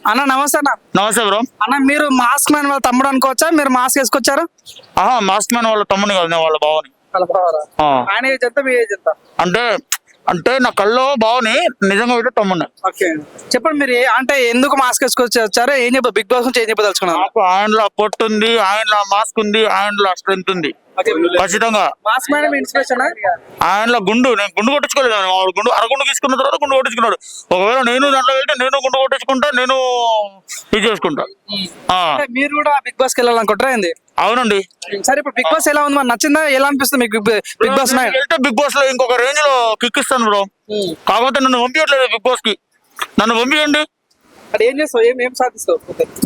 అన్న నమస్తే అన్న. నమస్తే బ్రో. అన్న మీరు మాస్క్ మ్యాన్ వాళ్ళ తమ్ముడు అనుకోవచ్చా? మీరు మాస్క్ వేసుకొచ్చారు? మాస్క్ మ్యాన్ వాళ్ళ తమ్ముని కాదు, నేను వాళ్ళ బావని. ఆయన ఏజ్ ఎంత, మీ ఏజ్ ఎంత? అంటే అంటే నా కల్లో బావని, నిజంగా అయితే తమ్ముని. ఓకే, చెప్పండి మీరు అంటే ఎందుకు మాస్క్ వేసుకొచ్చి వచ్చారు? ఏం చెప్ప బిగ్ బాస్ నుంచి ఏం చెప్పదలుచుకున్నారు? నాకు ఆయనలో పొట్టు ఉంది, ఆయనలో మాస్క్ ఉంది, ఆయనలో స్ట్రెంత్ ఉంది ఖచ్చితంగా. Mask man inspiration. ఆయనలో నేను గుండు కొట్టించుకోలేదు. వాడు గుండు అరగుండు తీసుకున్న తర్వాత గుండు కొట్టించుకున్నాడు. ఒకవేళ నేను దాంట్లో వెళ్తే నేను గుండు కొట్టించుకుంటా, నేను ఇది చేసుకుంటా. మీరు కూడా బిగ్ బాస్ కి వెళ్ళాలనుకుంటారా ఏంది? అవునండి. సరే, ఇప్పుడు బిగ్ బాస్ ఎలా ఉంది, మరి నచ్చిందా? ఎలా అనిపిస్తుంది మీకు బిగ్ బాస్? వెళ్తే బిగ్ బాస్ లో ఇంకొక రేంజ్ లో కిక్ ఇస్తాను బ్రో. కాకపోతే నన్ను పంపించట్లేదు బిగ్ బాస్ కి. నన్ను పంపించండి. ఏం చేస్తావు? ఏం సాధిస్తావు?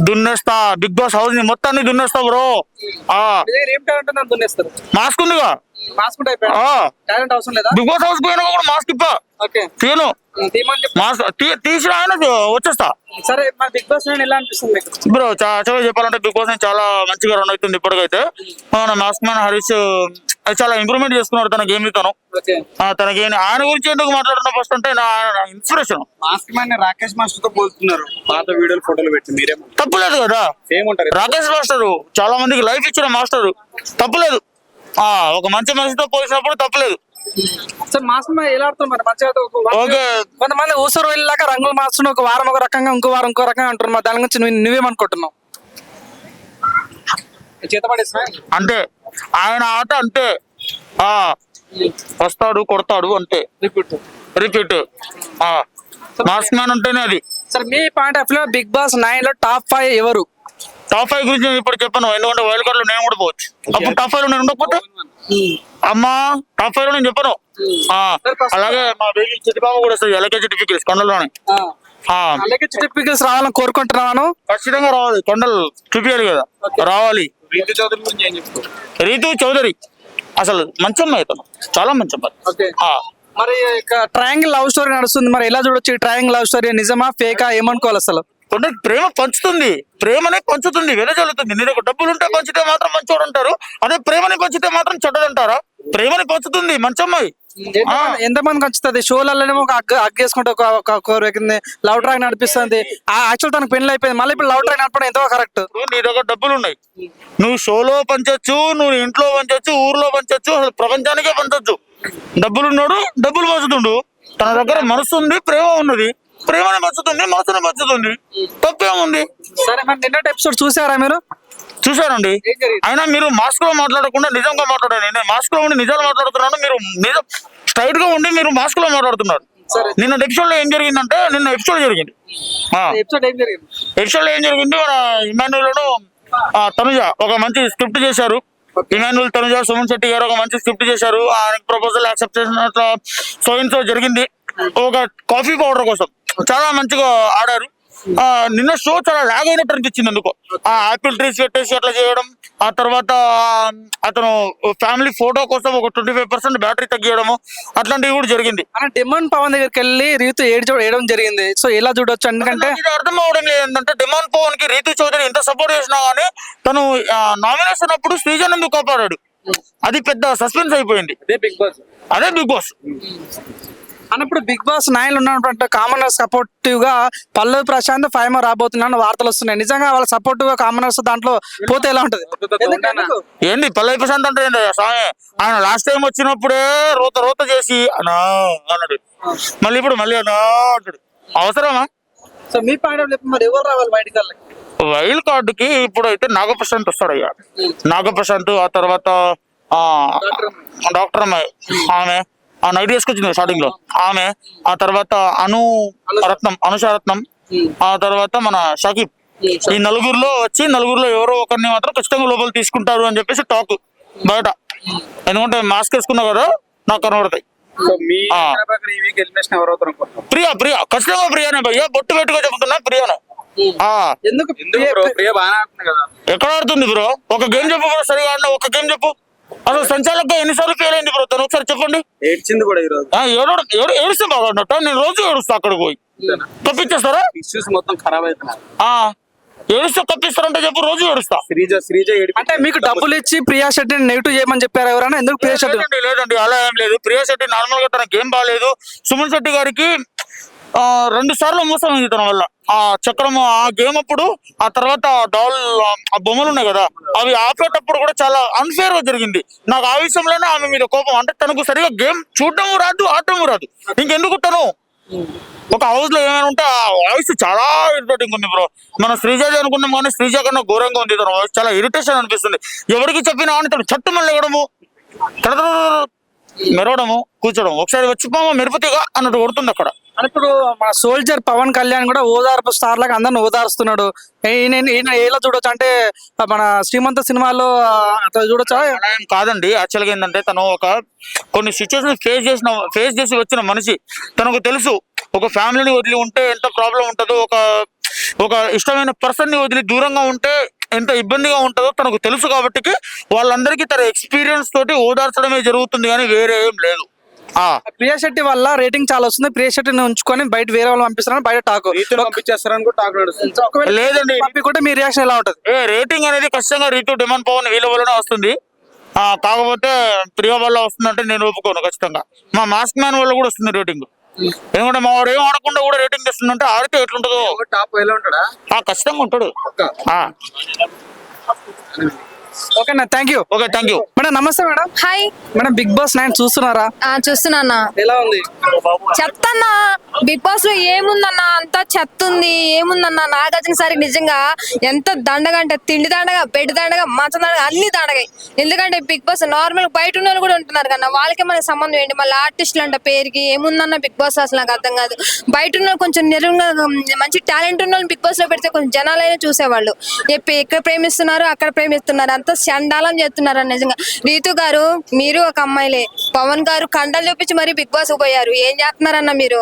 దున్నేస్తా, బిగ్ బాస్ హౌస్ ని మొత్తాన్ని దున్నేస్తా బ్రో. ఏం టాలెంట్ నన్ను దున్నేస్తారు. మాస్క్ ఉందిగా, మాస్క్ టాలెంట్ అవసరం లేదా? బిగ్ బాస్ హౌస్ పోయినా కూడా మాస్క్ ఇప్పా తీను. మాస్క్ తీసిన ఆయన వచ్చేస్తా. సరే, మరి బిగ్ బాస్ ఎలా అనిపిస్తుంది మీకు బ్రో? చాలా చెప్పాలంటే బిగ్ బాస్ చాలా మంచిగా రన్ అవుతుంది ఇప్పటికైతే. మన మాస్క్ మ్యాన్ హరీష్ చాలా ఇంప్రూవ్మెంట్ చేసుకున్నాడు తన గేమ్. తనకి ఆయన గురించి ఎందుకు మాట్లాడుతున్నా ఫస్ట్ అంటే నా inspiration. Mask man Rakesh master తో పోలుతున్నారు, పాత వీడియోలు ఫోటోలు పెట్టి. మీరే తప్పులేదు కదా, ఏముంటారు? రాకేష్ మాస్టర్ చాలా మందికి లైఫ్ ఇచ్చిన మాస్టర్, తప్పులేదు. ఒక మంచి మనిషితో పోల్చినప్పుడు తప్పులేదు. సార్ మాస్క్ మ్యాన్ ఎలా ఆడుతున్నారు మరి? మంచిగా కొంతమంది ఊసూరు వెళ్ళాక రంగులు మార్చుకుని ఒక వారం ఒక రకంగా, ఇంకో వారం ఇంకో రకంగా అంటున్నారు. మరి దాని గురించి నువ్వేమనుకుంటున్నావు? అంటే ఆయన ఆట అంతే, వస్తాడు కొడతాడు అంతే, రిపీట్. మాస్క్ మ్యాన్ అంటేనే అది. సార్ మీ point of view Bigg Boss 9 లో టాప్ 5 ఎవరు? టాప్ 5 గురించి నేను ఇప్పుడు చెప్పాను, ఎందుకంటే వైల్డ్ కార్డ్ లో నేను కూడా పోవచ్చు. అప్పుడు టాప్ 5 లో నేను ఉండకపోతే అమ్మా టాప్ 5 లో నేను చెప్పాను. అలాగే మా బేబీ చిట్టిబాబు కూడా వస్తుంది ఎలకే చిట్టిఫికెట్స్ కొండల్లోనే. అలాగే చిట్టిఫికెట్స్ రావాలని కోరుకుంటున్నాను. ఖచ్చితంగా రావాలి, కొండలు చూపించాలి కదా, రావాలి. రీతు చౌదరి గురించి ఏం చెప్తారు? రీతు చౌదరి అసలు మంచి అమ్మాయి, తను చాలా మంచి అమ్మాయి. మరి ట్రయాంగిల్ లవ్ స్టోరీ నడుస్తుంది, మరి ఎలా చూడొచ్చు? ఈ ట్రయాంగిల్ లవ్ స్టోరీ నిజమా ఫేకా ఏమనుకోవాలి అసలు? ప్రేమ పంచుతుంది, ప్రేమనే పంచుతుంది, వెదజల్లుతుంది. నీ దగ్గర డబ్బులు ఉంటే పంచితే మాత్రం మంచోడు అంటారు, అదే ప్రేమని పంచితే మాత్రం చెడ్డదంటారా? ప్రేమని పంచుతుంది మంచి అమ్మాయి. ఎంతమంది పంచుతుంది? షోలలోనేమో అగ్గేసుకుంటే ఒక లవ్ ట్రాక్ నడిపిస్తుంది. యాక్చువల్ తనకు పెళ్లి అయిపోయింది, మళ్ళీ ఇప్పుడు లవ్ ట్రాక్ నడపడం ఎంతో కరెక్ట్. నీ దగ్గర డబ్బులు ఉన్నాయి, నువ్వు షోలో పంచొచ్చు, నువ్వు ఇంట్లో పంచొచ్చు, ఊర్లో పంచొచ్చు, అసలు ప్రపంచానికే పంచొచ్చు. డబ్బులున్నాడు, డబ్బులు పంచుతుండు. తన దగ్గర మనసు ఉంది, ప్రేమ ఉన్నది, ప్రేమని పంచుతుంది, మనసుని పంచుతుంది, తప్పేముంది? సరే, మరి నిన్నటి ఎపిసోడ్ చూసారా మీరు? చూసానండి. అయినా మీరు మాస్క్ లో మాట్లాడకుండా నిజంగా మాట్లాడండి. నేను మాస్క్ లో ఉండి నిజాలు మాట్లాడుతున్నాను, మీరు నిజం స్ట్రైట్ గా ఉండి మీరు మాస్క్ లో మాట్లాడుతున్నారు. నిన్న ఎపిసోడ్ లో ఏం జరిగిందంటే, నిన్న ఎపిసోడ్ జరిగింది. ఎపిసోడ్ లో ఏం జరిగింది, మన ఇమాన్యుల్ తనుజ ఒక మంచి స్క్రిప్ట్ చేశారు. ఇమాన్యుల్, తనుజ, సుమన్ శెట్టి గారు ఒక మంచి స్క్రిప్ట్ చేశారు. ఆయనకి ప్రపోజల్ యాక్సెప్ట్ చేసిన సో జరిగింది. ఒక కాఫీ పౌడర్ కోసం చాలా మంచిగా ఆడారు. నిన్న షో చాలా లాగ్ అయినట్టు అనిపించింది ఎందుకో. ఆపిల్ ట్రీస్ పెట్టేసి అట్లా చేయడం, ఆ తర్వాత అతను ఫ్యామిలీ ఫోటో కోసం ఒక 25% బ్యాటరీ తగ్గియడము, అట్లాంటివి కూడా జరిగింది. డిమాండ్ పవన్ దగ్గరికి వెళ్ళి రీతు ఏడడం జరిగింది. సో ఎలా చూడొచ్చు? ఎందుకంటే అర్థం అవడం లేదు ఏంటంటే, డిమాండ్ పవన్ కి రీతు చౌదరి ఎంత సపోర్ట్ చేసినా గానీ తను నామినేషన్ అప్పుడు శ్రీజన్ ఎందుకు కాపాడాడు, అది పెద్ద సస్పెన్స్ అయిపోయింది. అదే బిగ్ బాస్ అన్నప్పుడు బిగ్ బాస్ 9 లో ఉన్నటువంటి కామనర్స్ సపోర్టివ్ గా పల్లవి ప్రశాంత్ ఫైమర్ రాబోతున్నా వార్తలు వస్తున్నాయి. నిజంగా వాళ్ళ సపోర్టివ్ గా కామనర్స్ దాంట్లో పోతే ఎలా ఉంటది? ఏంది పల్లవి ప్రశాంత్ అంటే స్వామి? ఆయన లాస్ట్ టైం వచ్చినప్పుడే రోత చేసి అన్నాడు, మళ్ళీ ఇప్పుడు మళ్ళీ అంటాడు. అవసరమా? సో మీ పాయింట్ మరి ఎవరు రావాలి బయటికి? వైల్డ్ కార్డు కి ఇప్పుడు అయితే నాగప్రశాంత్ వస్తాడు అయ్యా. నాగప్రశాంత్, ఆ తర్వాత డాక్టర్ అమ్మాయి, ఆమె నైట్ వేసుకొచ్చింది స్టార్టింగ్ లో ఆమె, ఆ తర్వాత అనుషారత్నం, ఆ తర్వాత మన షకీబ్. ఈ నలుగురిలో ఎవరో ఒకరిని మాత్రం ఖచ్చితంగా లోపల తీసుకుంటారు అని చెప్పేసి టాక్ బయట. ఎందుకంటే మాస్క్ వేసుకున్నా కదా నాకు కనబడతాయి. ప్రియా ఖచ్చితంగా ప్రియానే భయ్యా, బొట్టు పెట్టుకో చెప్తున్నా, ప్రియానే. ఎక్కడ ఆడుతుంది బ్రో? ఒక గేమ్ చెప్పు బ్రో, సరిగా ఆడినా ఒక గేమ్ చెప్పు. అసలు సంచాలకుగా ఎన్నిసార్లు ఫెయిల్ అయింది బ్రో తను? ఒకసారి చెప్పండి. ఏడ్చింది కూడా ఏడుస్తే బాగున్నట్ట, నేను రోజు ఏడుస్తా అక్కడికి పోయి. తప్పించేస్తారా? ఇష్యూస్ మొత్తం ఖరాబ్ అవుతున్నాయి. ఏడుస్తే తప్పిస్తారంటే చెప్పు, రోజు ఏడుస్తా. శ్రీజ అంటే మీకు డబ్బులు ఇచ్చి ప్రియా శెట్టిని నెగిటివ్ చేయమని చెప్పారు ఎవరైనా? ఎందుకు ప్రియా శెట్టి? లేదండి, అలా ఏం లేదు. ప్రియా శెట్టి నార్మల్ గా తన గేమ్ బాగాలేదు. సుమన్ శెట్టి గారికి 2 సార్లు మోసం అయింది తన వల్ల. ఆ చక్రము ఆ గేమ్ అప్పుడు, ఆ తర్వాత డాల్ ఆ బొమ్మలు ఉన్నాయి కదా అవి ఆపేటప్పుడు కూడా చాలా అన్ఫేర్ గా జరిగింది. నాకు ఆ విషయంలోనే ఆమె మీద కోపం. అంటే తనకు సరిగా గేమ్ చూడడం రాదు, ఆడటం రాదు. ఇంకెందుకు తను ఒక హౌస్ లో ఏమైనా ఉంటే ఆ వాయిస్ చాలా ఇరిటేటింగ్ ఉంది బ్రో. మన శ్రీజాది అనుకున్నాం కానీ శ్రీజ కన్నా ఘోరంగా ఉంది తన వాయిస్. చాలా ఇరిటేషన్ అనిపిస్తుంది. ఎవరికి చెప్పినా అని తను చట్టు మళ్ళీ ఇవ్వడము, మెరవడము, కూర్చోడం. ఒకసారి వచ్చిపోమో మెరుపుతిగా అన్నట్టు కొడుతుంది అక్కడ. అని ఇప్పుడు మన సోల్జర్ పవన్ కళ్యాణ్ కూడా ఓదార్పు స్టార్ లాగా అందరిని ఓదారుస్తున్నాడు. ఈయన ఎలా చూడొచ్చు అంటే మన శ్రీమంత సినిమాలో అట్లా చూడొచ్చా? అలా ఏం కాదండి. యాక్చువల్గా ఏంటంటే తను కొన్ని సిచ్యువేషన్ ఫేస్ చేసి వచ్చిన మనిషి. తనకు తెలుసు ఒక ఫ్యామిలీని వదిలి ఉంటే ఎంత ప్రాబ్లం ఉంటుందో, ఒక ఇష్టమైన పర్సన్ ని వదిలి దూరంగా ఉంటే ఎంత ఇబ్బందిగా ఉంటుందో తనకు తెలుసు. కాబట్టి వాళ్ళందరికీ తన ఎక్స్పీరియన్స్ తోటి ఓదార్చడమే జరుగుతుంది కానీ వేరే ఏం లేదు. ప్రియా శెట్టి వల్ల రేటింగ్ చాలా వస్తుంది. ప్రియా శెట్టిని ఉంచుకొని బయట వేరే వాళ్ళు పంపిస్తారని బయట టాక్ పంపించేస్తారని కూడా టాక్ నడుస్తుంది. ఒకవేళ లేదండి, పంపించుకుంటే మీ రియాక్షన్ ఎలా ఉంటుంది? రేటింగ్ అనేది ఖచ్చితంగా రీతు, డిమాండ్ పవన్ వీళ్ళ వల్లనే వస్తుంది. కాకపోతే ప్రియా వల్ల వస్తుందంటే నేను ఒప్పుకోను. ఖచ్చితంగా మా మాస్క్ మ్యాన్ వల్ల కూడా వస్తుంది రేటింగ్. ఎందుకంటే మా వాడు ఏం ఆడకుండా కూడా రేటింగ్ తెస్తుందంటే ఆడితే ఎట్లుంటుందో. టాప్ ఎలా ఉంటాడా? ఖచ్చితంగా ఉంటాడు. ఓకేనా, thank you. Okay, thank you madam. నమస్తే madam. Hi madam, Bigg Boss 9 చూస్తున్నారా? చూస్తున్నా. ఎలా ఉంది? చెత్తన్నా బిగ్ బాస్ లో ఏముందన్నా, అంతా చెత్త ఉంది. ఏముందన్నా, నాగార్జున సారి నిజంగా ఎంత దండగా అంటే తిండి దండగా, బెడ్ దండగా, మంచం దండగా, అన్ని దండగాయి. ఎందుకంటే బిగ్ బాస్ నార్మల్ బయట ఉన్న వాళ్ళు కూడా ఉంటున్నారు కన్నా, వాళ్ళకే మనకి సంబంధం ఏంటి? మళ్ళీ ఆర్టిస్టులు అంట పేరుకి ఏముందన్న బిగ్ బాస్ అసలు నాకు అర్థం కాదు. బయట ఉన్న కొంచెం మంచి టాలెంట్ ఉన్న వాళ్ళు బిగ్ బాస్ లో పెడితే కొంచెం జనాలైనా చూసేవాళ్ళు. ఇక్కడ ప్రేమిస్తున్నారు, అక్కడ ప్రేమిస్తున్నారు, అంతా చండాలం చేస్తున్నారు నిజంగా. రీతు గారు మీరు ఒక అమ్మాయిలే, పవన్ గారు కండలు చూపించి మరి బిగ్ బాస్ పోయారు. ఏం చేస్తున్నారన్న మీరు?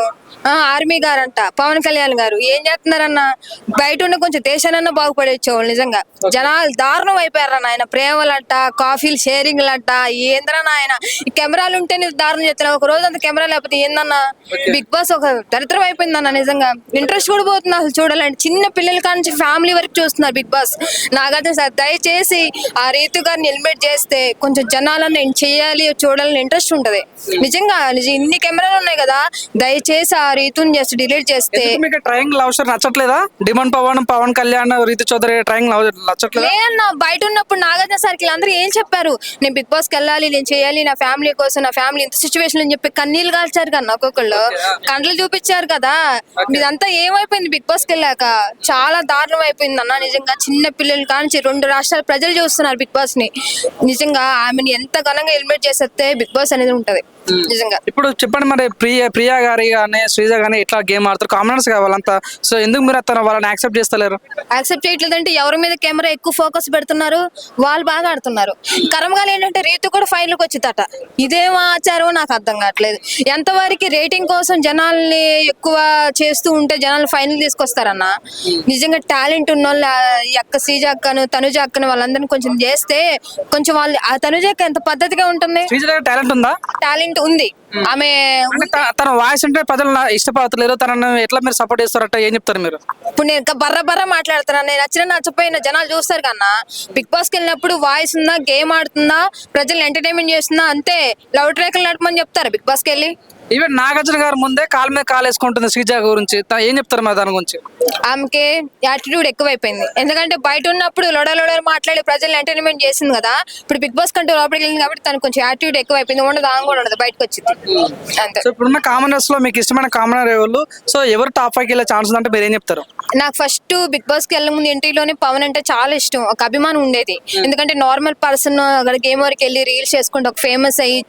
ఆర్మీ గారంట, పవన్ కళ్యాణ్ గారు ఏం చేస్తున్నారన్న? బయట ఉన్న కొంచెం దేశాలన్నా బాగుపడేచ్చేవాళ్ళు. నిజంగా జనాలు దారుణం అయిపోయారన్న. ఆయన ప్రేమలంట, కాఫీలు షేరింగ్లంట, ఏంద్రన్న ఆయన ఈ కెమెరాలు ఉంటేనే దారుణం చేస్తున్నారు. ఒక రోజు అంత కెమెరా లేకపోతే ఏందన్నా? బిగ్ బాస్ ఒక దరిద్రం అయిపోయిందన్న. నిజంగా ఇంట్రెస్ట్ కూడా పోతుంది అసలు చూడాలంటే. చిన్న పిల్లల కానించి ఫ్యామిలీ వరకు చూస్తున్నారు బిగ్ బాస్. నాగార్జున సార్ దయచేసి ఆ రీతు గారిని ఎలిమినేట్ చేస్తే కొంచెం జనాలన్నా చేయాలి, చూడాలని ఇంట్రెస్ట్ ఉంటది. నిజంగా ఇన్ని కెమెరాలు ఉన్నాయి కదా, దయచేసి ఆ రీతుని చేస్తే డిలీట్ చేస్తే. మీకు ట్రయాంగిల్ అవసరం నచ్చట్లేదా? డిమాండ్ పవన్ కళ్యాణ్, రీతు చౌదరి ట్రయాంగిల్ నచ్చట్లేదా? లేదన్నా, బయట ఉన్నప్పుడు నాగార్జున సార్కి వీళ్ళందరూ ఏం చెప్పారు? నేను బిగ్ బాస్ కి వెళ్ళాలి, నేను చేయాలి, నా ఫ్యామిలీ కోసం, నా ఫ్యామిలీ ఇంత సిచ్యువేషన్ అని చెప్పి కన్నీళ్ళు కాల్చారు కన్నా. ఒక్కొక్కళ్ళు కండ్లు చూపించారు కదా. మీదంతా ఏమైపోయింది బిగ్ బాస్ కి వెళ్ళాక? చాలా దారుణం అయిపోయింది అన్న. నిజంగా చిన్న పిల్లలు కానించి 2 రాష్ట్రాల ప్రజలు చూస్తున్నారు బిగ్ బాస్ ని. నిజంగా ఆమెను ఎంత ఘనంగా ఎలిమినేట్ చేసేస్తే బిగ్ బాస్ అనేది ఉంటది నిజంగా. ఇప్పుడు చెప్పండి, మరి ప్రియా గారి కానీ శ్రీజ కానీ ఇట్లా గేమ్ ఆడుతారు, కామనర్స్ కావాలంతా. సో ఎందుకు మీరు వాళ్ళని యాక్సెప్ట్ చేస్తలేరు? యాక్సెప్ట్ చేయట్లేదంటే ఎవరి మీద కెమెరా ఎక్కువ ఫోకస్ పెడుతున్నారు, వాళ్ళు బాగా ఆడుతున్నారు. కరంగా ఏంటంటే రీతు కూడా ఫైనల్కి వచ్చిందట. ఇదేం ఆచారం నాకు అర్థం కావట్లేదు. ఎంతవరకు రేటింగ్ కోసం జనాల్ని ఎక్కువ చేస్తూ ఉంటే జనాలు ఫైనల్ తీసుకొస్తారన్న. నిజంగా టాలెంట్ ఉన్న వాళ్ళు అక్క శ్రీజ అక్కను, తనుజ అక్కను వాళ్ళందరినీ కొంచెం చేస్తే కొంచెం వాళ్ళు. ఆ తనుజ అక్క ఎంత పద్ధతిగా ఉంటుంది. శ్రీజ టాలెంట్ ఉందా? టాలెంట్ ఉంది ఆమె. తన వాయిస్ అంటే ప్రజలు ఇష్టపడతలేరు. తనను ఎట్లా మీరు సపోర్ట్ చేస్తారంటే ఏం చెప్తారు మీరు? ఇప్పుడు నేను బర్ర మాట్లాడుతున్నాను. నేను నచ్చిన నచ్చపోయిన జనాలు చూస్తారు కన్నా. బిగ్ బాస్ కి వెళ్ళినప్పుడు వాయిస్ ఉందా, గేమ్ ఆడుతుందా, ప్రజలు ఎంటర్టైన్మెంట్ చేస్తుందా, అంతే. లవ్ ట్రాక్లు నడపమని చెప్తారు బిగ్ బాస్ కి వెళ్ళి. ఈవెన్ నాగార్జున గారు ముందే కాలు మీద కాలు వేసుకుంటుంది శ్రీజ గురించి. ఏం చెప్తారు మరి దాని గురించి? ఆమెకి యాటిట్యూడ్ ఎక్కువైపోయింది. ఎందుకంటే బయట ఉన్నప్పుడు లొడలు మాట్లాడి ప్రజలు ఎంటర్టైన్మెంట్ చేసింది కదా. ఇప్పుడు బిగ్ బాస్ కంటే లోపలికి వెళ్ళింది కాబట్టి తనకు కొంచెం యాటిట్యూడ్ ఎక్కువైపోయింది. ఉండదు, ఆమె కూడా ఉండదు, బయటకు వచ్చింది అంతే. సో ఇప్పుడున్న కామనర్స్ లో మీకు ఇష్టమైన కామనర్ ఎవరు? సో ఎవరు టాప్ 5 వెళ్ళే ఛాన్స్ ఉందంటే మీరు ఏం చెప్తారు? నాకు ఫస్ట్ బిగ్ బాస్ కి వెళ్ళే ముందు ఎంట్రీలోనే పవన్ అంటే చాలా ఇష్టం, ఒక అభిమానం ఉండేది. ఎందుకంటే నార్మల్ పర్సన్ అక్కడ గేమ్ వరకు వెళ్ళి రీల్స్ చేసుకుంటే ఒక ఫేమస్ అయ్యి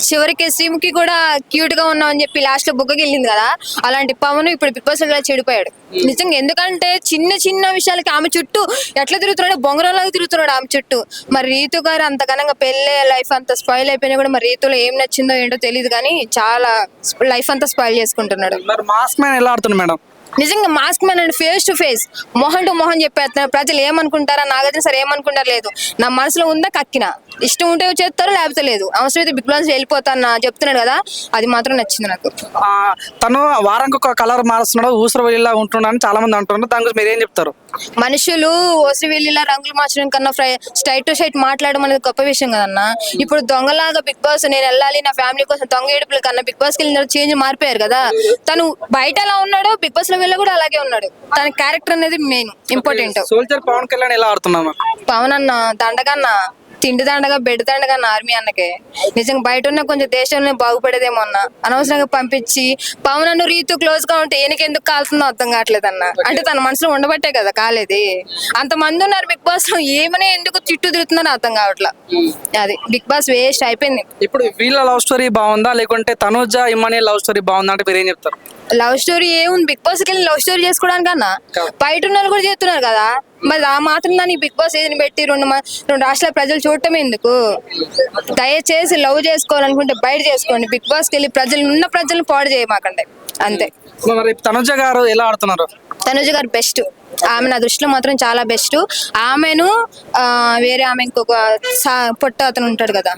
చివరికి శ్రీముఖి కూడా క్యూట్ గా ఉన్నాం అని చెప్పి లాస్ట్ లో బుగ్గకి వెళ్ళింది కదా. అలాంటి పవన్ ఇప్పుడు బిగ్ బాస్ లో చెడిపోయాడు నిజంగా. ఎందుకంటే చిన్న చిన్న విషయాలకి ఆమె చుట్టూ ఎట్లా తిరుగుతున్నాడు, బొంగరంలాగా తిరుగుతున్నాడు ఆమె చుట్టూ. మరి రీతు గారు అంత ఘనంగా పెళ్ళే లైఫ్ అంతా స్పాయిల్ అయిపోయినా కూడా మరి రీతులో ఏం నచ్చిందో ఏంటో తెలియదు కానీ చాలా లైఫ్ అంతా స్పాయిల్ చేసుకుంటున్నాడు. మరి మాస్క్ మ్యాన్ ఎలా ఆడుతున్నాడు మేడం? నిజంగా mask man and face to face, మొహం టు మొహం చెప్పేస్తున్నారు. ప్రజలు ఏమనుకుంటారా, నాగార్జున సార్ ఏమనుకుంటారు లేదు, నా మనసులో ఉందా కక్కిన, ఇష్టం ఉంటే చేస్తారు లేకపోతే లేదు, అవసరం అయితే బిగ్ బాస్ వెళ్ళిపోతాను చెప్తున్నాడు కదా, అది మాత్రం నచ్చింది నాకు. తను వారానికి ఒక కలర్ మారుస్తున్నాడు, ఊసర వెళ్ళిలా ఉంటున్నాడు అని చాలా మంది అంటున్నారు. దాని గురించి మీరు ఏం చెప్తారు? మనుషులు ఓసివిల్లిలా రంగులు మార్చడం కన్నా స్ట్రైట్ టు స్ట్రైట్ మాట్లాడడం అనేది గొప్ప విషయం కదన్నా. ఇప్పుడు దొంగలాగా బిగ్ బాస్ నేను వెళ్ళాలి నా ఫ్యామిలీ కోసం దొంగ ఏడుపుల కన్నా బిగ్ బాస్ కి వెళ్ళిన చేంజ్ మారిపోయారు కదా. తను బయట ఎలా ఉన్నాడో బిగ్ బాస్ లో వెళ్ళి కూడా అలాగే ఉన్నాడు. తన క్యారెక్టర్ అనేది main important. Soldier Pawan Kalyan ఎలా ఆడుతున్నామా? పవన్ అన్న దండగన్నా, తిండి దండగా బెడ్ దండగా ఆర్మీ అన్నకే నిజంగా బయట ఉన్న కొంచెం దేశంలో బాగుపడేదేమో అన్న. అనవసరంగా పంపించి పవన్ అన్న రీతు క్లోజ్ గా ఉంటే ఈయనకి ఎందుకు కాలుతుందో అర్థం కావట్లేదు అన్న. అంటే తన మనసులో ఉండబట్టే కదా కాలేది. అంతమంది ఉన్నారు బిగ్ బాస్ లో, ఏమనే ఎందుకు చుట్టూ తిరుగుతున్నారో అర్థం కావట్లా. అది బిగ్ బాస్ వేస్ట్ అయిపోయింది. ఇప్పుడు వీళ్ళ లవ్ స్టోరీ బాగుందా లేకుంటే తనుజ ఇమానియల్ లవ్ స్టోరీ బాగుందా అంటే మీరు ఏం చెప్తారు? లవ్ స్టోరీ ఏముంది, బిగ్ బాస్ కి వెళ్ళి లవ్ స్టోరీ చేసుకోవడానికన్నా బయట ఉన్న వాళ్ళు కూడా చేస్తున్నారు కదా. మరి ఆ మాత్రం దాన్ని బిగ్ బాస్ ఏదని పెట్టి రెండు రాష్ట్రాల ప్రజలు చూడటం ఎందుకు? దయచేసి లవ్ చేసుకోవాలనుకుంటే బయట చేసుకోండి. బిగ్ బాస్ కి వెళ్ళి ఉన్న ప్రజలను పాడు చేయమాకండి అంతే. మరి తనుజ గారు ఎలా ఆడుతున్నారు? తనుజ గారు బెస్ట్. ఆమె నా దృష్టిలో మాత్రం చాలా బెస్ట్. ఆమెను వేరే ఆమె ఇంకొక పొట్ట అతను ఉంటాడు కదా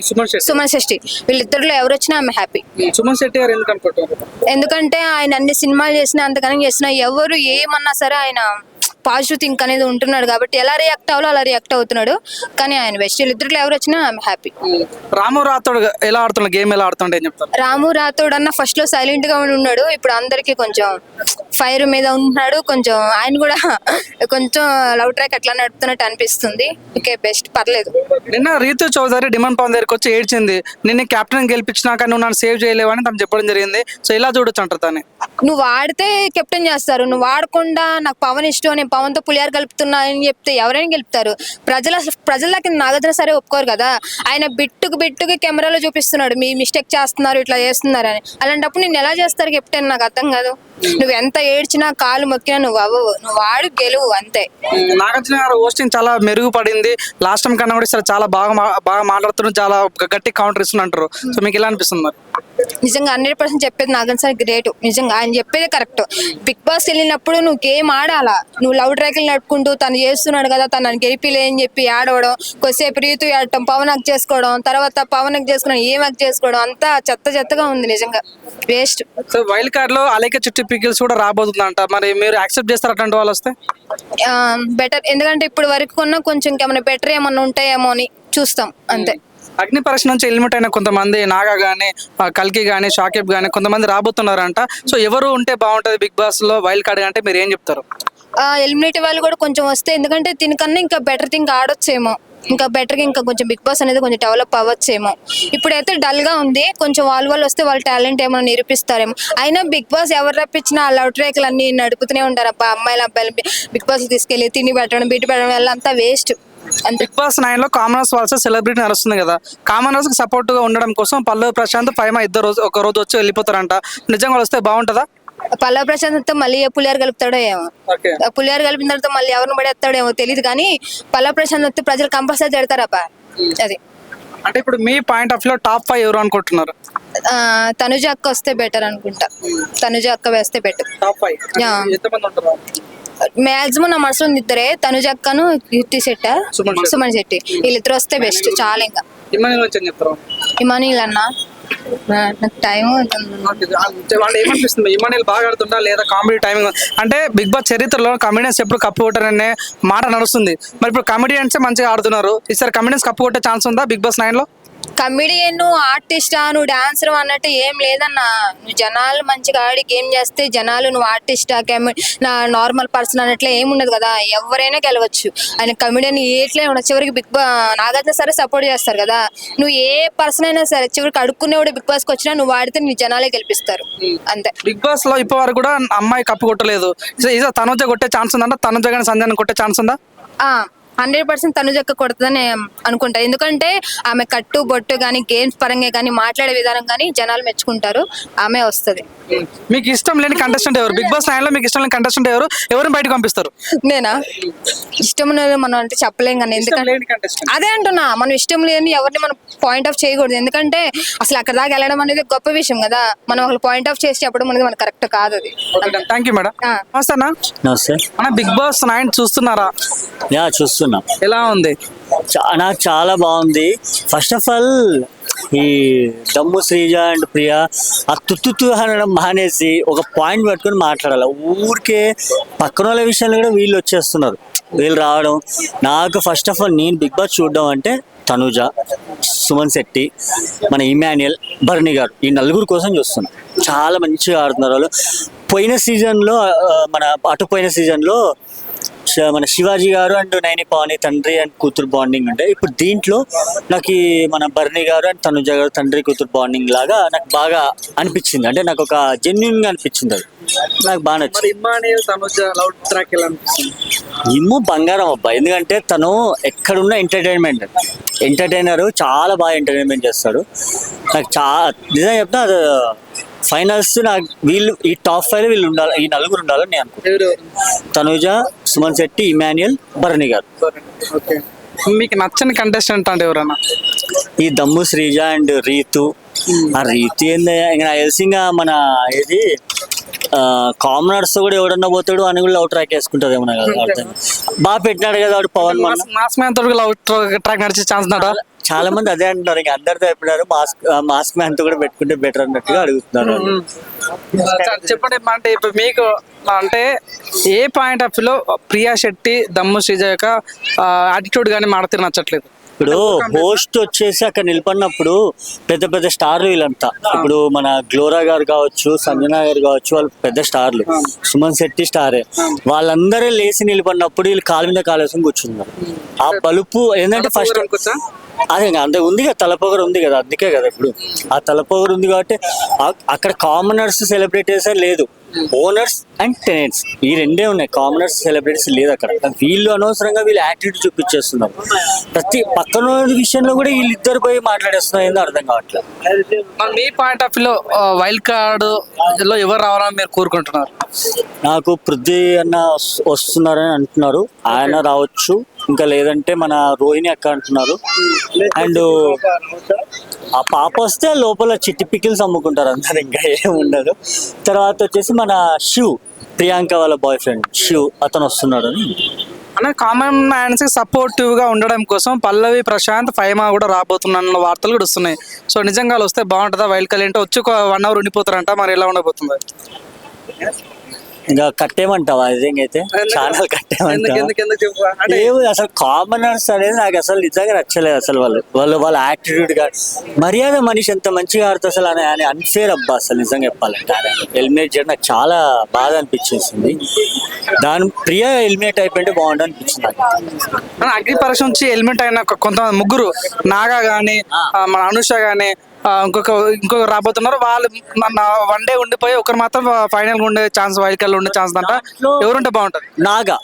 సుమన్ శెట్టి, వీళ్ళిద్దరిలో ఎవరు వచ్చినా ఆమె హ్యాపీ. సుమన్ శెట్టి గారు ఎందుకు అనుకుంటారు? ఎందుకంటే ఆయన అన్ని సినిమాలు చేసినా అంతగానం చేసినా ఎవరు ఏమన్నా సరే ఆయన పాజిటివ్ థింక్ అనేది ఉంటున్నాడు కాబట్టి ఎలా రియాక్ట్ అవ్వాలో అలా రియాక్ట్ అవుతున్నాడు. కానీ ఆయన బెస్ట్. వీళ్ళిద్దరిలో ఎవరు వచ్చినా ఆమె హ్యాపీ. రాము రాథోడ్ ఎలా ఆడుతున్నాడు, గేమ్ ఎలా ఆడుతుండే ఏం చెప్తారు? రాము రాథోడ్ అన్న ఫస్ట్ లో సైలెంట్ గా ఉన్నాడు, ఇప్పుడు అందరికి కొంచెం ఫైర్ మీద ఉంటున్నాడు. కొంచెం ఆయన కూడా కొంచెం లవ్ ట్రాక్ అట్లా నడుపుతున్నట్టు అనిపిస్తుంది. ఓకే బెస్ట్, పర్లేదు. నిన్న రీతు చౌదరి డిమాండ్ పవన్ దగ్గరికి వచ్చి ఏడ్చింది. నిన్న కెప్టెన్ గెలిపించినాక నువ్వు నన్ను సేవ్ చేయలేవని తను చెప్పడం జరిగింది. సో ఇలా చూడొచ్చు అంటారు దాన్ని. నువ్వు వాడితే కెప్టెన్ చేస్తారు, నువ్వు వాడకుండా నాకు పవన్ ఇష్టం నేను పవన్ తో పులియారు కలుపుతున్నా అని చెప్తే ఎవరైనా గెలుపుతారు. ప్రజలకి నాగార్జున సరే ఒప్పుకోరు కదా. ఆయన బిట్టుకు కెమెరాలో చూపిస్తున్నాడు మీ మిస్టేక్ చేస్తున్నారు ఇట్లా చేస్తున్నారు అని. అలాంటప్పుడు నేను ఎలా చేస్తారు కెప్టెన్? నాకు అర్థం కాదు. నువ్వు ఎంత ఏడ్చినా కాలు మొక్కినా నువ్వు అవ్వవు, నువ్వు వాడు గెలువు అంతే. నాగార్జున గారు హోస్టింగ్ చాలా మెరుగుపడింది. లాస్ట్ టైం కన్నా కూడా చాలా బాగా మాట్లాడుతున్నారు, చాలా గట్టి కౌంటర్ ఇస్తున్నారు. సో మీకు ఎలా అనిపిస్తుంది మరి? నిజంగా 100% చెప్పేది నాగార్జున సార్ గ్రేట్. నిజంగా ఆయన చెప్పేది కరెక్ట్. బిగ్ బాస్ వెళ్ళినప్పుడు నువ్వు గేమ్ ఆడాలా. నువ్వు లవ్ ట్రాక్లు నడుపుకుంటూ తను చేస్తున్నాడు కదా తను గెలిపిలే అని చెప్పి ఆడవడం, కొద్దిసేపు రీతు ఆడటం, పవన్ హక్ చేసుకోవడం, తర్వాత పవన్ హక్ చేసుకోవడం, ఏం హక్ చేసుకోవడం అంతా చెత్తగా ఉంది. నిజంగా వేస్ట్. సో వైల్డ్ కార్డ్ లో అలేక చిట్టి పికిల్స్ కూడా రాబోతుందంట. మరి మీరు యాక్సెప్ట్ చేస్తారు అటువంటి వాళ్ళు వస్తే? బెటర్, ఎందుకంటే ఇప్పుడు వరకు కొన్నా కొంచెం ఏమైనా బెటర్ ఏమన్నా ఉంటాయేమో అని చూస్తాం అంతే. అగ్ని పరీక్ష నుంచి ఎలిమిట్ అయిన కొంతమంది నాగా గానీ కల్కి గానీ షాకిబ్ గానీ కొంతమంది రాబోతున్నారంట. సో ఎవరు ఉంటే బాగుంటది బిగ్ బాస్ లో వైల్డ్ కార్డ్ అంటే మీరు ఏం చెప్తారు? ఎలిమినేట్ వాళ్ళు కూడా కొంచెం వస్తే, ఎందుకంటే దీనికన్నా ఇంకా బెటర్ థింగ్ ఆడొచ్చేమో, ఇంకా బెటర్గా ఇంకా కొంచెం బిగ్ బాస్ అనేది కొంచెం డెవలప్ అవ్వచ్చేమో. ఇప్పుడైతే డల్ గా ఉంది. కొంచెం వాళ్ళు వస్తే వాళ్ళ టాలెంట్ ఏమైనా నిరూపిస్తారేమో. అయినా బిగ్ బాస్ ఎవరు రప్పించినా ఆ లవ్ ట్రాక్లు అన్ని నడుపుతూనే ఉంటారు. అబ్బా అమ్మాయిలు అబ్బాయిలు బిగ్ బాస్ తీసుకెళ్లి తిండి పెట్టడం బీటి పెట్టడం వల్ల అంతా వేస్ట్. బిగ్ బాస్ 9 లో కామనర్స్ వర్సెస్ సెలబ్రిటీ నడుస్తుంది కదా. కామనర్స్ కి సపోర్ట్ గా ఉండడం కోసం పల్లవి ప్రశాంత్ ఫైమా ఒక రోజు వచ్చి వెళ్ళిపోతారంట. నిజంగా వస్తే బాగుంటదా? పల్లవి ప్రశాంత్ మళ్ళీ పులియారు కలుపుతాడో ఏమో. పులియారు కలిపిన తర్వాత మళ్ళీ ఎవరిని పడేస్తాడో ఏమో తెలియదు. కానీ పల్లవి ప్రశాంత్ వస్తే ప్రజలు కంపల్సరీ తిడతారబ్బా. అది అంటే ఇప్పుడు మీ పాయింట్ ఆఫ్ లో టాప్ 5 ఎవరు అనుకుంటున్నారు? తనుజ అక్క వస్తే బెటర్ అనుకుంటా. తనుజ అక్క వేస్తే బెటర్. టాప్ 5 ఎంతమంది ఉంటారు? మాక్సిమం నా మనసులో ఇద్దరే, తనుజ అక్కను కీర్తి శెట్టి, సుమన్ శెట్టి, వీళ్ళిద్దరు వస్తే బెస్ట్. చాలా ఇంకా ఇమానియల్ అన్న నాకు టైం వాళ్ళు ఏమనిపిస్తుంది? ఇమానియల్ బాగా ఆడుతుంటా లేదా కామెడీ టైమింగ్? అంటే బిగ్ బాస్ చరిత్రలో కమెడియన్స్ ఎప్పుడు కప్పు కొట్టారనే మాట నడుస్తుంది. మరి ఇప్పుడు కమెడియన్స్ మంచిగా ఆడుతున్నారు. ఈసారి కమెడియన్స్ కప్పు కొట్టే ఛాన్స్ ఉందా బిగ్ బాస్ 9 లో? కమెడియన్ ఆర్టిస్టా నువ్వు డాన్సర్ అన్నట్టు ఏం లేదన్నా. నువ్వు జనాలు మంచిగా ఆడి గేమ్ చేస్తే జనాలు నువ్వు ఆర్టిస్టా నా నార్మల్ పర్సన్ అన్నట్లే ఏముండదు కదా. ఎవరైనా గెలవచ్చు. ఆయన కమెడియన్ ఏట్లే ఉండదు. చివరికి నాగార్జున సరే సపోర్ట్ చేస్తారు కదా. నువ్వు ఏ పర్సన్ అయినా సరే చివరికి అడుక్కునేవాడు బిగ్ బాస్కి వచ్చినా నువ్వు ఆడితే నీ జనాలే గెలిపిస్తారు అంతే. బిగ్ బాస్ లో ఇప్పటి వరకు కూడా అమ్మాయి కప్పు కొట్టలేదు. తనుజ కొట్టే ఛాన్స్ ఉందా? తనుజ కానీ సంజయ్ కొట్టే ఛాన్స్ ఉందా? 100% తనుజక్క కొడుతుందని అనుకుంటా. ఎందుకంటే ఆమె కట్టు బొట్టు కానీ గేమ్స్ పరంగా కానీ మాట్లాడే విధానం కానీ జనాలు మెచ్చుకుంటారు. ఆమె వస్తుంది. మీకు ఇష్టం లేని కంటెస్టెంట్ ఎవరు? బిగ్ బాస్ 9 లో మీకు ఇష్టం లేని కంటెస్టెంట్ ఎవరు? ఎవరిని బయటకు పంపిస్తారు? నేనా? ఇష్టం లేదు మనం అంటే చెప్పలేం కానీ. ఎందుకంటే అదే అంటున్నా, మనం ఇష్టం లేని ఎవరిని మనం పాయింట్ ఆఫ్ చేయకూడదు. ఎందుకంటే అసలు అక్కడ దాకా వెళ్ళడం అనేది గొప్ప విషయం కదా. మనం ఒకళ్ళు పాయింట్ ఆఫ్ చేసి చెప్పడం అనేది మనకు కరెక్ట్ కాదు. అది థ్యాంక్ యూ మేడం. నమస్తే. బిగ్ బాస్ 9 చూస్తున్నారా? చూస్తున్నా. ఎలా ఉంది? నాకు చాలా బాగుంది. ఫస్ట్ ఆఫ్ ఆల్ ఈ దమ్ము శ్రీజ అండ్ ప్రియా ఆ తుత్తు అనడం మానేసి ఒక పాయింట్ పట్టుకొని మాట్లాడాలి. ఊరికే పక్కన వాళ్ళ విషయాలు కూడా వీళ్ళు వచ్చేస్తున్నారు, వీళ్ళు రావడం. నాకు ఫస్ట్ ఆఫ్ ఆల్ నేను బిగ్ బాస్ చూడడం అంటే తనుజ, సుమన్ శెట్టి, మన ఇమాన్యుయల్, బర్నీ గారు, ఈ నలుగురు కోసం చూస్తున్నా. చాలా మంచిగా ఆడుతున్నారు వాళ్ళు. పోయిన సీజన్లో పోయిన సీజన్లో మన శివాజీ గారు అండ్ నైని పవని తండ్రి అండ్ కూతురు బాండింగ్ ఉంటే, ఇప్పుడు దీంట్లో నాకు ఈ మన బర్నీ గారు అండ్ తనుజ గారు తండ్రి కూతురు బాండింగ్ లాగా నాకు బాగా అనిపించింది. అంటే నాకు ఒక జెన్యున్ గా అనిపించింది, అది నాకు బాగా నచ్చింది. ఇమ్మానియల్ తనుజ లవ్ ట్రాక్ ఎలా అనిపిస్తుంది? ఇమ్ము బంగారం అబ్బా, ఎందుకంటే తను ఎక్కడున్న ఎంటర్టైనర్, చాలా బాగా ఎంటర్టైన్మెంట్ చేస్తాడు. నాకు చాలా నిజంగా చెప్తా, అది ఫైనల్స్ నాకు వీళ్ళు ఈ టాప్ 5 వీళ్ళు ఉండాలి, ఈ నలుగురు ఉండాలని నేను అనుకుంటున్నాను. తనుజ, సుమన్ శెట్టి, ఇమాన్యుయల్, బర్నీ గారు. ఓకే, మీకు నచ్చని కంటెస్టెంట్ అంటే ఎవరన్నా? ఈ దమ్ము శ్రీజ అండ్ రీతు. ఆ రీతు ఏంది ఇంకా నాకు తెలిసి, ఇంకా మన ఏది కామనర్స్ కూడా ఎవడన్నా పోతాడు అని కూడా లవ్ ట్రాక్ వేసుకుంటదేమో నాకు అర్థం. బాగా పెట్టినాడు కదా వాడు పవన్. మాస్ మ్యాన్ తోటి లవ్ ట్రాక్ నడిచే ఛాన్స్ ఉందా? చాలా మంది అదే అంటున్నారు, ఇంకా అందరితో చెప్పినారు మాస్క్ మ్యాన్ తో కూడా పెట్టుకుంటే బెటర్ అన్నట్టుగా అడుగుతున్నారు. చెప్పండి, అంటే ఇప్పుడు మీకు అంటే ఏ పాయింట్ ఆఫ్ వ్యూలో ప్రియా శెట్టి, దమ్ము శ్రీజ యొక్క యాటిట్యూడ్ కానీ మాడతీరు నచ్చట్లేదు? ఇప్పుడు హోస్ట్ వచ్చేసి అక్కడ నిలబడినప్పుడు పెద్ద పెద్ద స్టార్లు వీళ్ళంతా, ఇప్పుడు మన గ్లోరా గారు కావచ్చు, సంజన గారు కావచ్చు, వాళ్ళు పెద్ద స్టార్లు, సుమన్ శెట్టి స్టారే. వాళ్ళందరూ లేచి నిలబడినప్పుడు వీళ్ళు కాలు మీద కాలు వేసుకుని కూర్చున్నారు. ఆ బలుపు ఏంటంటే ఫస్ట్ అదే అంతే ఉంది కదా, తలపొగరు ఉంది కదా, అందుకే కదా ఇప్పుడు ఆ తలపొగరు ఉంది కాబట్టి అక్కడ కామనర్స్ సెలబ్రిటీస్ లేదు, ఓనర్స్ అండ్ టెనెంట్స్ ఈ రెండే ఉన్నాయి. కామనర్స్ సెలబ్రిటీస్ లేదు అక్కడ. వీళ్ళు అనవసరంగా వీళ్ళు యాటిట్యూడ్ చూపించేస్తున్నారు. ప్రతి పక్కన విషయంలో కూడా వీళ్ళిద్దరు పోయి మాట్లాడేస్తున్నారు, ఏందో అర్థం కావట్లేదు. మీ పాయింట్ ఆఫ్ వ్యూలో వైల్డ్ కార్డ్ లో ఎవరు రావాలని మీరు కోరుకుంటున్నారు? నాకు పృథ్వీ అన్న వస్తున్నారని అంటున్నారు, ఆయన రావచ్చు. ఇంకా లేదంటే మన రోహిణి అక్క అంటున్నారు. అండ్ ఆ పాప వస్తే లోపల చిట్టి పికిల్స్ అమ్ముకుంటారు అందరు, ఇంకా ఏం ఉండదు. తర్వాత వచ్చేసి మన శివ్, ప్రియాంక వాళ్ళ బాయ్ ఫ్రెండ్ శివ్, అతను వస్తున్నాడు అని. అన్న కామన్ మ్యాన్స్ సపోర్టివ్ గా ఉండడం కోసం పల్లవి, ప్రశాంత్, ఫైమా కూడా రాబోతున్న వార్తలు కూడా వస్తున్నాయి. సో నిజంగా వస్తే బాగుంటుందా? వైల్డ్ కార్డ్ ఏంటో వచ్చి 1 hour ఉండిపోతారంట, మరి ఎలా ఉండబోతుంది? ఇంకా కట్టేమంటావా? నిజంగా ఛానల్ కట్టేమంటావా? అసలు కామనర్స్ అనేది నాకు అసలు నిజంగా నచ్చలేదు. అసలు వాళ్ళ యాటిట్యూడ్ గా, మర్యాద మనిషి ఎంత మంచిగా ఆడుతుంది అసలు అని అన్ఫేర్ అబ్బా అసలు నిజంగా చెప్పాలంటే. ఎలిమినేట్ చేయడం నాకు చాలా బాధ అనిపించేసింది. దాని ప్రియా ఎలిమినేట్ అయిపోయింటే బాగుంటుంది అనిపించింది నాకు. అగ్ని పరీక్ష నుంచి ఎలిమినేట్ అయిన కొంతమంది ముగ్గురు, నాగా గానీ, మన అనుష గానీ, ఇంకొక రాబోతున్నారు. వాళ్ళు 1 day ఉండిపోయి ఒకరు మాత్రం ఫైనల్ గా ఉండే ఛాన్స్, వైల్డ్ కార్డ్ లో ఉండే ఛాన్స్ అంట. ఎవరుంటే బాగుంటది? నాగా.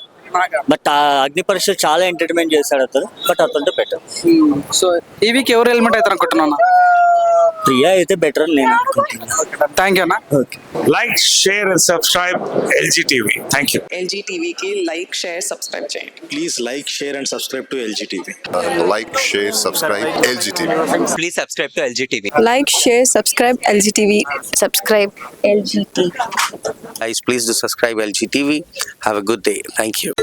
బట్ అగ్ని పరీక్ష చాలా ఎంటర్టైన్మెంట్ చేశాడు అతను, బట్ అతను బెటర్. సో ఈ వీక్ ఎవరు ఎలిమెంట్ అవుతారు అనుకుంటున్నాను? ప్రియా అయితే బెటర్ అని నేను అనుకుంటున్నాను. థ్యాంక్ యూ అన్న. Like, share and subscribe LG TV. Thank you. LG TV की like, share, subscribe చేయండి. Please like, share and subscribe to LG TV. Like, share, subscribe LG TV. Please subscribe to LG TV. Like, share, subscribe LG TV. Subscribe LG TV. Guys, please do subscribe LG TV. Have a good day. Thank you.